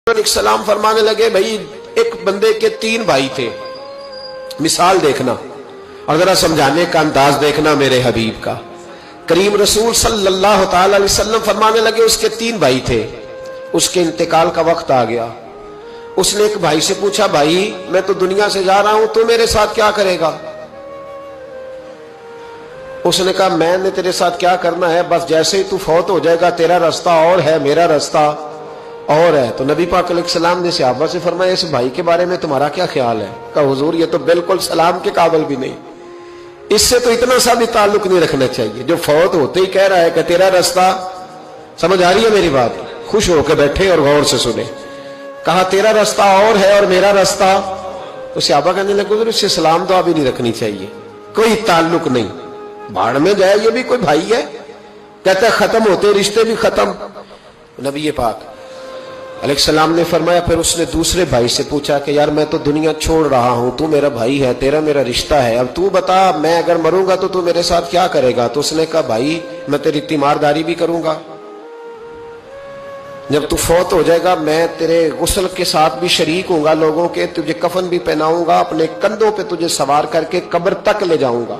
علیہ السلام فرمانے لگے بھائی ایک بندے کے 3 بھائی تھے، مثال دیکھنا اور ذرا سمجھانے کا انداز دیکھنا میرے حبیب کا۔ کریم رسول صلی اللہ تعالی علیہ وسلم فرمانے لگے اس کے 3 بھائی تھے، اس کے انتقال کا وقت آ گیا۔ اس نے ایک بھائی سے پوچھا بھائی میں تو دنیا سے جا رہا ہوں، تو میرے ساتھ کیا کرے گا؟ اس نے کہا میں نے تیرے ساتھ کیا کرنا ہے، بس جیسے ہی تو فوت ہو جائے گا تیرا رستہ اور ہے میرا رستہ اور ہے۔ تو نبی پاک علیہ السلام نے صحابہ سے فرمایا اس بھائی کے بارے میں تمہارا کیا خیال ہے؟ کہا حضور یہ تو بالکل سلام کے قابل بھی نہیں، اس سے تو اتنا سا بھی تعلق نہیں رکھنا چاہیے، جو فوت ہوتے ہی کہہ رہا ہے کہ تیرا رستہ۔ سمجھ آ رہی ہے میری بات؟ خوش ہو کے بیٹھے اور غور سے سنے۔ کہا تیرا رستہ اور ہے اور میرا رستہ، تو صحابہ کہنے لگے حضور اس سے سلام دعا بھی نہیں رکھنی چاہیے، کوئی تعلق نہیں، بھاڑ میں جائے یہ بھی کوئی بھائی ہے؟ کہتا ہے ختم ہوتے رشتے بھی ختم۔ نبی پاک علیہ السلام نے فرمایا پھر اس نے دوسرے بھائی سے پوچھا کہ یار میں تو دنیا چھوڑ رہا ہوں، تو میرا بھائی ہے، تیرا میرا رشتہ ہے، اب تو بتا میں اگر مروں گا تو میرے ساتھ کیا کرے گا؟ تو اس نے کہا بھائی میں تیری تیمارداری بھی کروں گا، جب تو فوت ہو جائے گا میں تیرے غسل کے ساتھ بھی شریک ہوں گا، لوگوں کے تجھے کفن بھی پہناؤں گا، اپنے کندھوں پہ تجھے سوار کر کے قبر تک لے جاؤں گا،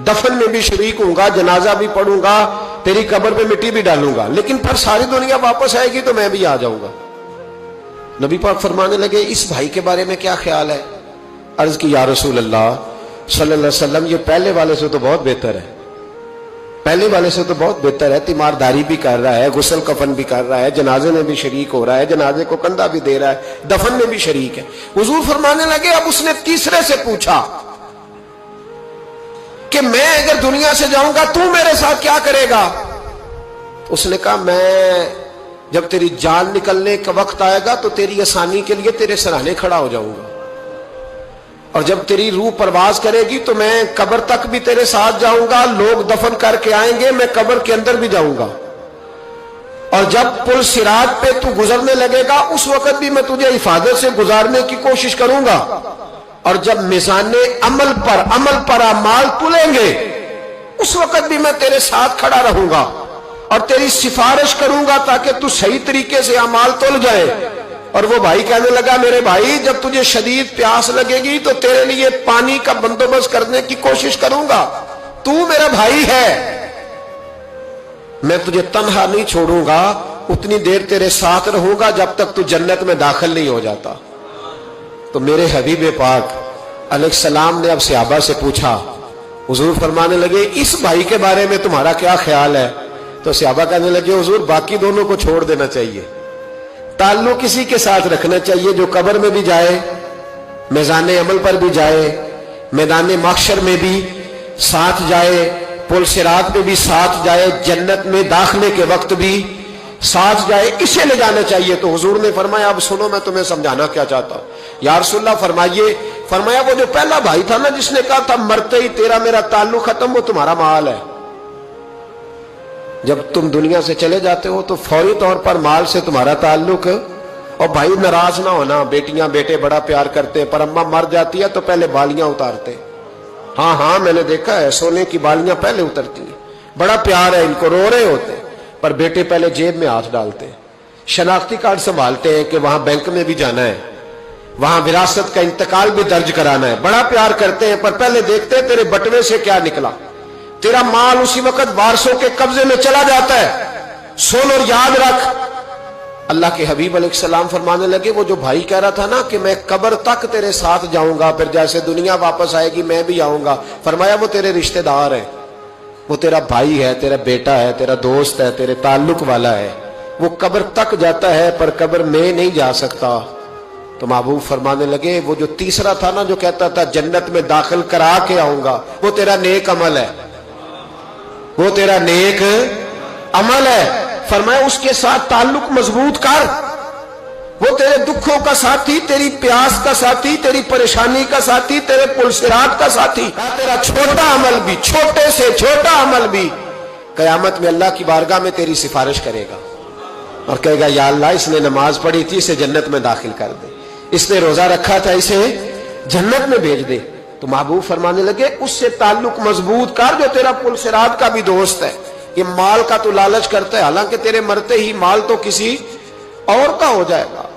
دفن میں بھی شریک ہوں گا، جنازہ بھی پڑھوں گا، تیری قبر پہ مٹی بھی ڈالوں گا، لیکن پھر ساری دنیا واپس آئے گی تو میں بھی آ جاؤں گا۔ نبی پاک فرمانے لگے اس بھائی کے بارے میں کیا خیال ہے؟ عرض کی یا رسول اللہ صلی اللہ علیہ وسلم یہ پہلے والے سے تو بہت بہتر ہے، پہلے والے سے تو بہت بہتر ہے، تیمارداری بھی کر رہا ہے، غسل کفن بھی کر رہا ہے، جنازے میں بھی شریک ہو رہا ہے، جنازے کو کندھا بھی دے رہا ہے، دفن میں بھی شریک ہے۔ حضور فرمانے لگے اب اس نے تیسرے سے پوچھا کہ میں اگر دنیا سے جاؤں گا تو میرے ساتھ کیا کرے گا؟ اس نے کہا میں جب تیری جان نکلنے کا وقت آئے گا تو تیری آسانی کے لیے تیرے سرانے کھڑا ہو جاؤں گا، اور جب تیری روح پرواز کرے گی تو میں قبر تک بھی تیرے ساتھ جاؤں گا، لوگ دفن کر کے آئیں گے میں قبر کے اندر بھی جاؤں گا، اور جب پل صراط پہ تو گزرنے لگے گا اس وقت بھی میں تجھے حفاظت سے گزارنے کی کوشش کروں گا، اور جب میزان عمل پر اعمال تلیں گے اس وقت بھی میں تیرے ساتھ کھڑا رہوں گا اور تیری سفارش کروں گا تاکہ تو صحیح طریقے سے اعمال تل جائے۔ اور وہ بھائی کہنے لگا میرے بھائی جب تجھے شدید پیاس لگے گی تو تیرے لیے پانی کا بندوبست کرنے کی کوشش کروں گا، تو میرا بھائی ہے، میں تجھے تنہا نہیں چھوڑوں گا، اتنی دیر تیرے ساتھ رہوں گا جب تک تو جنت میں داخل نہیں ہو جاتا۔ تو میرے حبیب پاک علیہ السلام نے اب صحابہ سے پوچھا، حضور فرمانے لگے اس بھائی کے بارے میں تمہارا کیا خیال ہے؟ تو صحابہ کہنے لگے حضور باقی دونوں کو چھوڑ دینا چاہیے، تعلق کسی کے ساتھ رکھنا چاہیے جو قبر میں بھی جائے، میزان عمل پر بھی جائے، میدان محشر میں بھی ساتھ جائے، پل صراط پہ بھی ساتھ جائے، جنت میں داخلے کے وقت بھی ساتھ جائے، اسے لے جانا چاہیے۔ تو حضور نے فرمایا اب سنو میں تمہیں سمجھانا کیا چاہتا ہوں۔ یا رسول اللہ فرمائیے، فرمایا وہ جو پہلا بھائی تھا نا جس نے کہا تھا مرتے ہی تیرا میرا تعلق ختم، وہ تمہارا مال ہے، جب تم دنیا سے چلے جاتے ہو تو فوری طور پر مال سے تمہارا تعلق۔ اور بھائی ناراض نہ ہونا، بیٹیاں بیٹے بڑا پیار کرتے ہیں، پر اماں مر جاتی ہے تو پہلے بالیاں اتارتے، ہاں میں نے دیکھا ہے سونے کی بالیاں پہلے اترتی ہیں، بڑا پیار ہے ان کو، رو رہے ہوتے پر بیٹے پہلے جیب میں ہاتھ ڈالتے ہیں، شناختی کارڈ سنبھالتے ہیں کہ وہاں بینک میں بھی جانا ہے، وہاں وراثت کا انتقال بھی درج کرانا ہے، بڑا پیار کرتے ہیں پر پہلے دیکھتے ہیں تیرے بٹوے سے کیا نکلا، تیرا مال اسی وقت وارثوں کے قبضے میں چلا جاتا ہے۔ سن اور یاد رکھ، اللہ کے حبیب علیہ السلام فرمانے لگے وہ جو بھائی کہہ رہا تھا نا کہ میں قبر تک تیرے ساتھ جاؤں گا پھر جیسے دنیا واپس آئے گی میں بھی آؤں گا، فرمایا وہ تیرے رشتہ دار ہے، وہ تیرا بھائی ہے، تیرا بیٹا ہے، تیرا دوست ہے، تیرے تعلق والا ہے، وہ قبر تک جاتا ہے پر قبر میں نہیں جا سکتا۔ تو محبوب فرمانے لگے وہ جو تیسرا تھا نا جو کہتا تھا جنت میں داخل کرا کے آؤں گا، وہ تیرا نیک عمل ہے، وہ تیرا نیک عمل ہے، فرمایا اس کے ساتھ تعلق مضبوط کر، وہ تیرے دکھوں کا ساتھی، تیری پیاس کا ساتھی، تیری پریشانی کا ساتھی، تیرے پل صراط کا ساتھی، تیرا چھوٹا عمل بھی، چھوٹے سے چھوٹا عمل بھی قیامت میں اللہ کی بارگاہ میں تیری سفارش کرے گا اور کہے گا یا اللہ اس نے نماز پڑھی تھی اسے جنت میں داخل کر دے، اس نے روزہ رکھا تھا اسے جنت میں بھیج دے۔ تو محبوب فرمانے لگے اس سے تعلق مضبوط کر جو تیرا پل صراط کا بھی دوست ہے، یہ مال کا تو لالچ کرتا ہے، حالانکہ تیرے مرتے ہی مال تو کسی اور کا ہو جائے گا۔